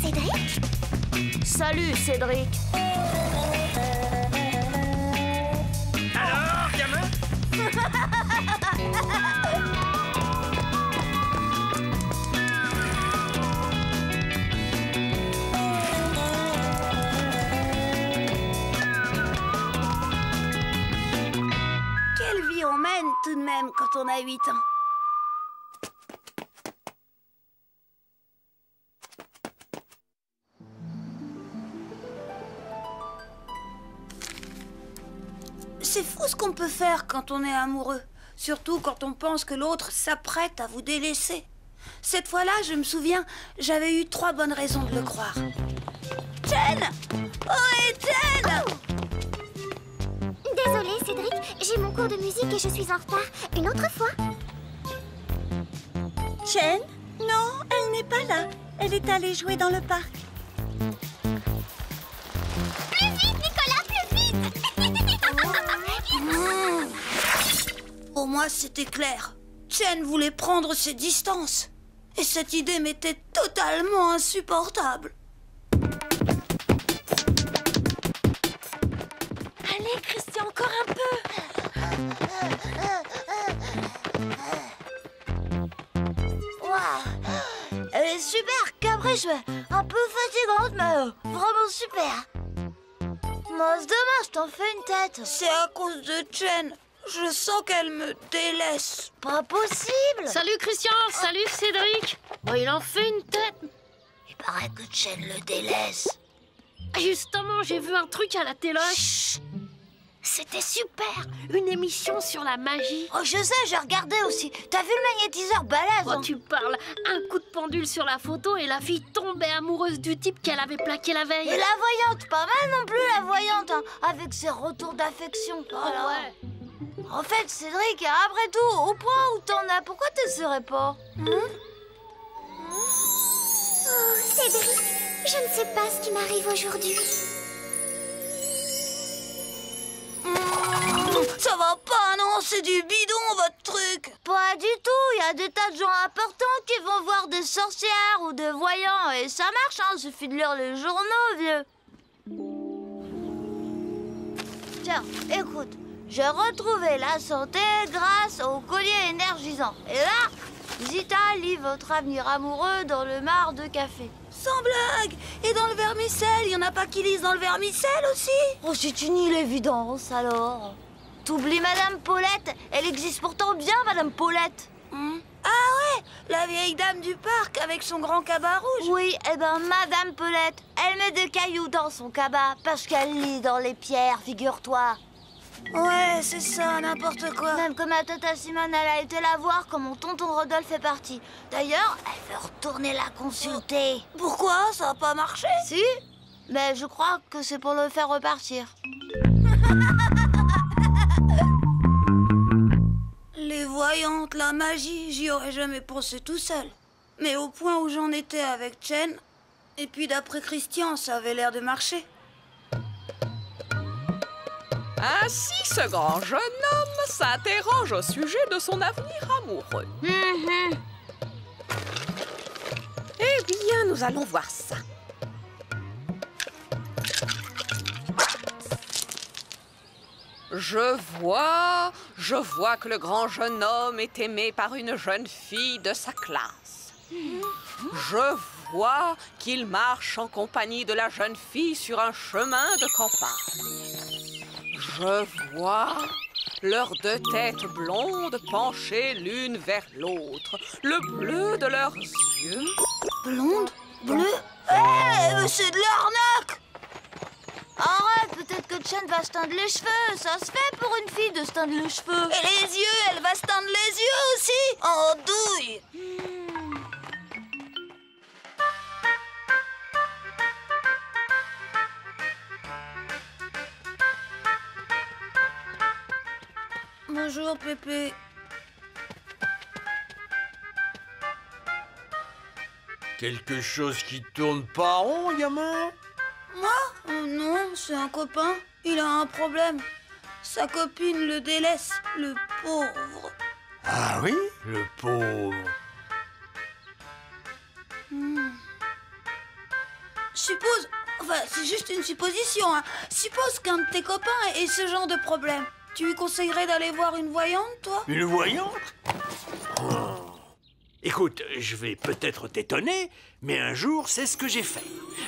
Cédric? Salut, Cédric. Alors, gamin? Quelle vie on mène tout de même quand on a 8 ans. C'est fou ce qu'on peut faire quand on est amoureux. Surtout quand on pense que l'autre s'apprête à vous délaisser. Cette fois-là, je me souviens, j'avais eu 3 bonnes raisons de le croire. Jen! Oh, et Jen! Désolée, Cédric, j'ai mon cours de musique et je suis en retard. Une autre fois. Jen? Non, elle n'est pas là. Elle est allée jouer dans le parc. Plus vite, Nicolas, plus vite. Pour moi, c'était clair. Jen voulait prendre ses distances. Et cette idée m'était totalement insupportable. Allez, Christian, encore un peu. Waouh, elle est super capricieuse, un peu fatigante, mais vraiment super. Moi, c'est dommage, t'en fais une tête. C'est à cause de Jen. Je sens qu'elle me délaisse. Pas possible. Salut Christian, salut Cédric. Oh, il en fait une tête. Il paraît que Jen le délaisse. Justement, j'ai vu un truc à la télé. Chut. C'était super. Une émission sur la magie. Oh, je sais, j'ai regardé aussi. T'as vu le magnétiseur balèze? Oh, tu parles. Un coup de pendule sur la photo et la fille tombait amoureuse du type qu'elle avait plaqué la veille. Et la voyante, pas mal non plus la voyante, hein, avec ses retours d'affection. Oh, ouais. En fait, Cédric, après tout, au point où t'en as, pourquoi t'essaierais pas? Oh, Cédric, je ne sais pas ce qui m'arrive aujourd'hui. Ça va pas, non? C'est du bidon, votre truc. Pas du tout, il y a des tas de gens importants qui vont voir des sorcières ou des voyants, et ça marche, hein, suffit de lire les journaux, vieux. Tiens, écoute, j'ai retrouvé la santé grâce au collier énergisant. Et là, Zita lit votre avenir amoureux dans le marc de café. Sans blague. Et dans le vermicelle, y en a pas qui lisent dans le vermicelle aussi? Oh, c'est une île évidence, alors. T'oublies Madame Paulette? Elle existe pourtant bien, Madame Paulette. Ah ouais, la vieille dame du parc avec son grand cabas rouge. Oui, eh ben, Madame Paulette, elle met des cailloux dans son cabas parce qu'elle lit dans les pierres, figure-toi. Ouais, c'est ça, n'importe quoi. Même que ma tata Simone, elle a été la voir quand mon tonton Rodolphe est parti. D'ailleurs, elle veut retourner la consulter. Pourquoi? Ça a pas marché? Si, mais je crois que c'est pour le faire repartir. Les voyantes, la magie, j'y aurais jamais pensé tout seul. Mais au point où j'en étais avec Jen, et puis d'après Christian, ça avait l'air de marcher. Ainsi, ce grand jeune homme s'interroge au sujet de son avenir amoureux. Eh bien, nous allons voir ça. Je vois que le grand jeune homme est aimé par une jeune fille de sa classe. Je vois qu'il marche en compagnie de la jeune fille sur un chemin de campagne. Je vois leurs 2 têtes blondes penchées l'une vers l'autre, le bleu de leurs yeux. Blonde? Bleu? Mais c'est de l'arnaque! Arrête, peut-être que Chen va se teindre les cheveux. Ça se fait pour une fille de se teindre les cheveux. Et les yeux, elle va se teindre les yeux aussi? En douille! Bonjour, Pépé. Quelque chose qui tourne pas rond, gamin? Moi? Non, c'est un copain. Il a un problème. Sa copine le délaisse, le pauvre. Ah oui, le pauvre. suppose... Enfin, c'est juste une supposition, hein. Suppose qu'un de tes copains ait ce genre de problème. Tu lui conseillerais d'aller voir une voyante, toi? Une voyante? Oh. Écoute, je vais peut-être t'étonner, mais un jour, c'est ce que j'ai fait.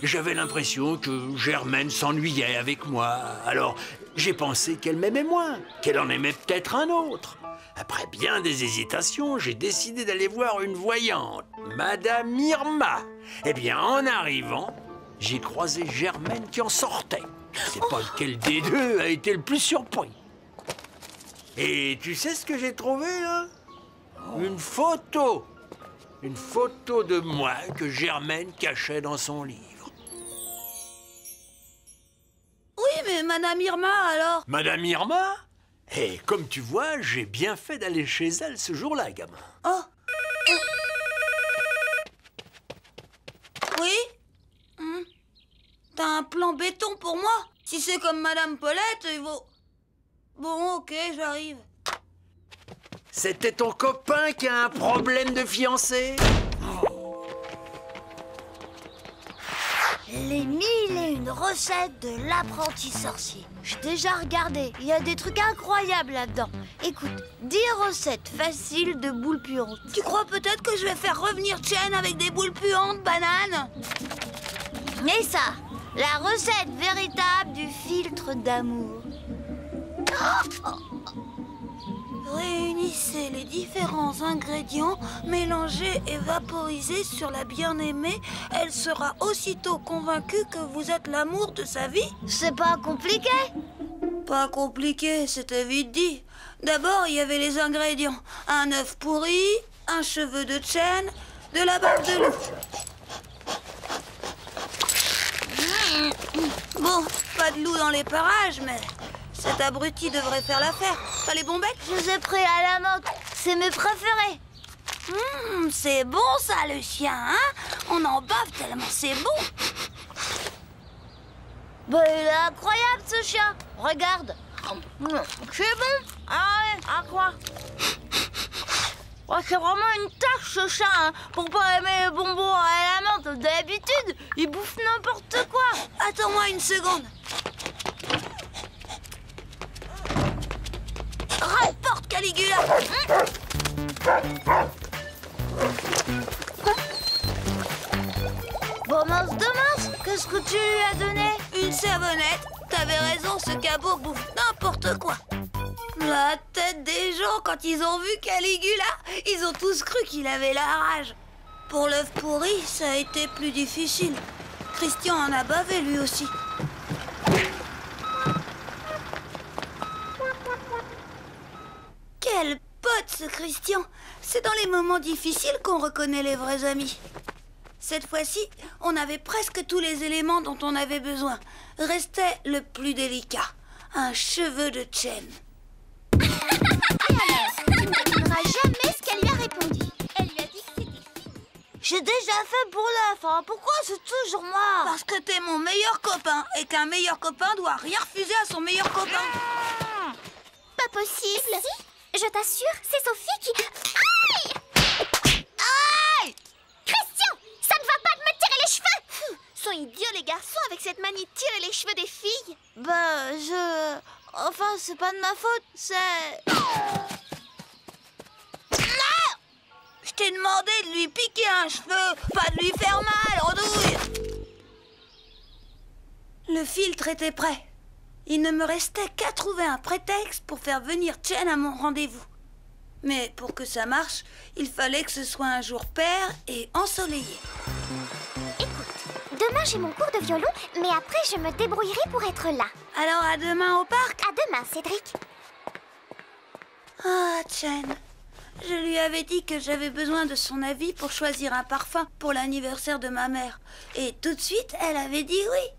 J'avais l'impression que Germaine s'ennuyait avec moi. Alors, j'ai pensé qu'elle m'aimait moins, qu'elle en aimait peut-être un autre. Après bien des hésitations, j'ai décidé d'aller voir une voyante, Madame Irma. Eh bien, en arrivant, j'ai croisé Germaine qui en sortait. Je sais pas lequel des deux a été le plus surpris. Et tu sais ce que j'ai trouvé, là? Une photo. Une photo de moi que Germaine cachait dans son livre. Oui, mais Madame Irma, alors? Madame Irma? Et comme tu vois, j'ai bien fait d'aller chez elle ce jour-là, gamin. Oh. Oui? T'as un plan béton pour moi? Si c'est comme Madame Paulette, il vaut... Bon, ok, j'arrive. C'était ton copain qui a un problème de fiancé? Les 1001 recettes de l'apprenti sorcier. J'ai déjà regardé, il y a des trucs incroyables là-dedans. Écoute, 10 recettes faciles de boules puantes. Tu crois peut-être que je vais faire revenir Chen avec des boules puantes, banane? Et ça, la recette véritable du filtre d'amour. Réunissez les différents ingrédients, mélangez et vaporisez sur la bien-aimée. Elle sera aussitôt convaincue que vous êtes l'amour de sa vie. C'est pas compliqué? Pas compliqué, c'était vite dit. D'abord, il y avait les ingrédients. Un œuf pourri, un cheveu de Chen, de la barbe de loup. Bon, pas de loup dans les parages, mais cet abruti devrait faire l'affaire. T'as les bons becs? Je les ai pris à la menthe, c'est mes préférés. C'est bon ça, le chien, hein? On en bave tellement c'est bon. Bah, il est incroyable ce chien. Regarde. C'est bon. Ah ouais, à quoi? Oh, c'est vraiment une tâche ce chien, hein. Pour pas aimer les bonbons à la menthe. D'habitude, il bouffe n'importe quoi. Attends-moi une seconde. Rapporte Caligula. Bon, mince de mince, qu'est-ce que tu lui as donné? Une savonnette. T'avais raison, ce cabot bouffe n'importe quoi. La tête des gens quand ils ont vu Caligula, ils ont tous cru qu'il avait la rage. Pour l'œuf pourri, ça a été plus difficile. Christian en a bavé lui aussi. Quel pote ce Christian! C'est dans les moments difficiles qu'on reconnaît les vrais amis. Cette fois-ci, on avait presque tous les éléments dont on avait besoin. Restait le plus délicat, un cheveu de Chen. Et alors, tu ne me diras jamais ce qu'elle lui a répondu. Elle lui a dit que c'était fini. J'ai déjà fait pour l'œuf, hein. Pourquoi c'est toujours moi? Parce que t'es mon meilleur copain et qu'un meilleur copain doit rien refuser à son meilleur copain. Pas possible. Si, je t'assure, c'est Sophie qui... Aïe! Aïe! Christian, ça ne va pas de me tirer les cheveux! Sont idiots les garçons avec cette manie de tirer les cheveux des filles. Bah, Enfin, c'est pas de ma faute, c'est... Je t'ai demandé de lui piquer un cheveu, pas de lui faire mal, andouille. Le filtre était prêt. Il ne me restait qu'à trouver un prétexte pour faire venir Chen à mon rendez-vous. Mais pour que ça marche, il fallait que ce soit un jour pair et ensoleillé. Écoute, demain j'ai mon cours de violon, mais après je me débrouillerai pour être là. Alors à demain au parc? À demain, Cédric. Ah, Chen. Je lui avais dit que j'avais besoin de son avis pour choisir un parfum pour l'anniversaire de ma mère. Et tout de suite, elle avait dit oui.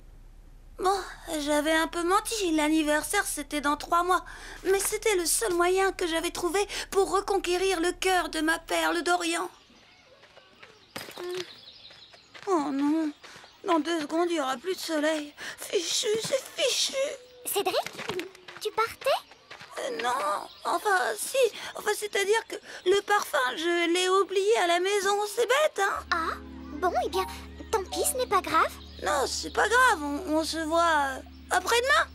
Bon, j'avais un peu menti. L'anniversaire, c'était dans 3 mois. Mais c'était le seul moyen que j'avais trouvé pour reconquérir le cœur de ma perle d'Orient. Oh non. Dans 2 secondes, il n'y aura plus de soleil. Fichu, c'est fichu. Cédric, tu partais? Non, enfin, si. Enfin, c'est-à-dire que le parfum, je l'ai oublié à la maison. C'est bête, hein? Ah, bon, eh bien, tant pis, ce n'est pas grave. Non, c'est pas grave, on se voit après-demain.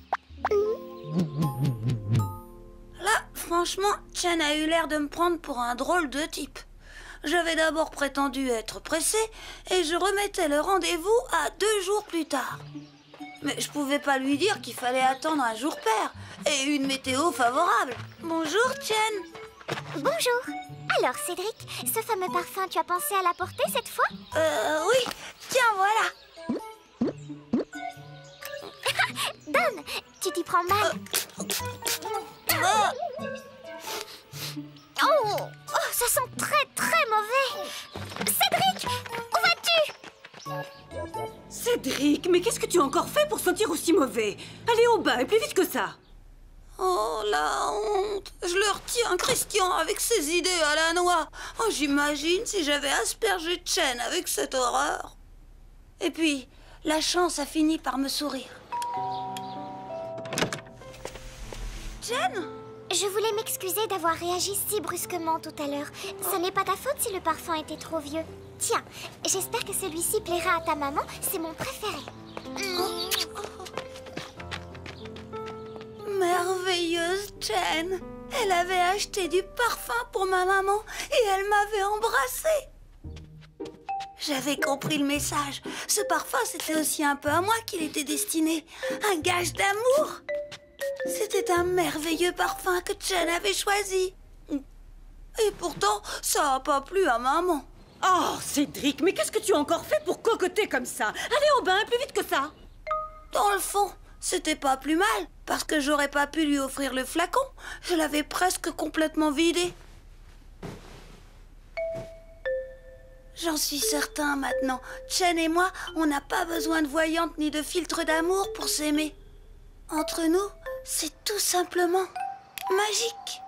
Là, franchement, Chen a eu l'air de me prendre pour un drôle de type. J'avais d'abord prétendu être pressée et je remettais le rendez-vous à 2 jours plus tard. Mais je pouvais pas lui dire qu'il fallait attendre un jour pair et une météo favorable. Bonjour, Chen. Bonjour. Alors, Cédric, ce fameux parfum, tu as pensé à l'apporter cette fois? Oui. Tiens, voilà. Donne, tu t'y prends mal. Oh, ça sent très très mauvais. Cédric, où vas-tu? Cédric, mais qu'est-ce que tu as encore fait pour sentir aussi mauvais? Allez au bain et plus vite que ça. Oh, la honte. Je le retiens, Christian, avec ses idées à la noix. Oh, j'imagine si j'avais aspergé Chen avec cette horreur. Et puis, la chance a fini par me sourire. Chen? Je voulais m'excuser d'avoir réagi si brusquement tout à l'heure. Ce n'est pas ta faute si le parfum était trop vieux. Tiens, j'espère que celui-ci plaira à ta maman. C'est mon préféré. Merveilleuse Chen. Elle avait acheté du parfum pour ma maman et elle m'avait embrassée. J'avais compris le message. Ce parfum, c'était aussi un peu à moi qu'il était destiné. Un gage d'amour. C'était un merveilleux parfum que Chen avait choisi. Et pourtant, ça n'a pas plu à maman. Oh, Cédric, mais qu'est-ce que tu as encore fait pour cocoter comme ça? Allez au bain, plus vite que ça. Dans le fond, c'était pas plus mal, parce que j'aurais pas pu lui offrir le flacon. Je l'avais presque complètement vidé. J'en suis certain maintenant. Chen et moi, on n'a pas besoin de voyante ni de filtre d'amour pour s'aimer. Entre nous, c'est tout simplement magique.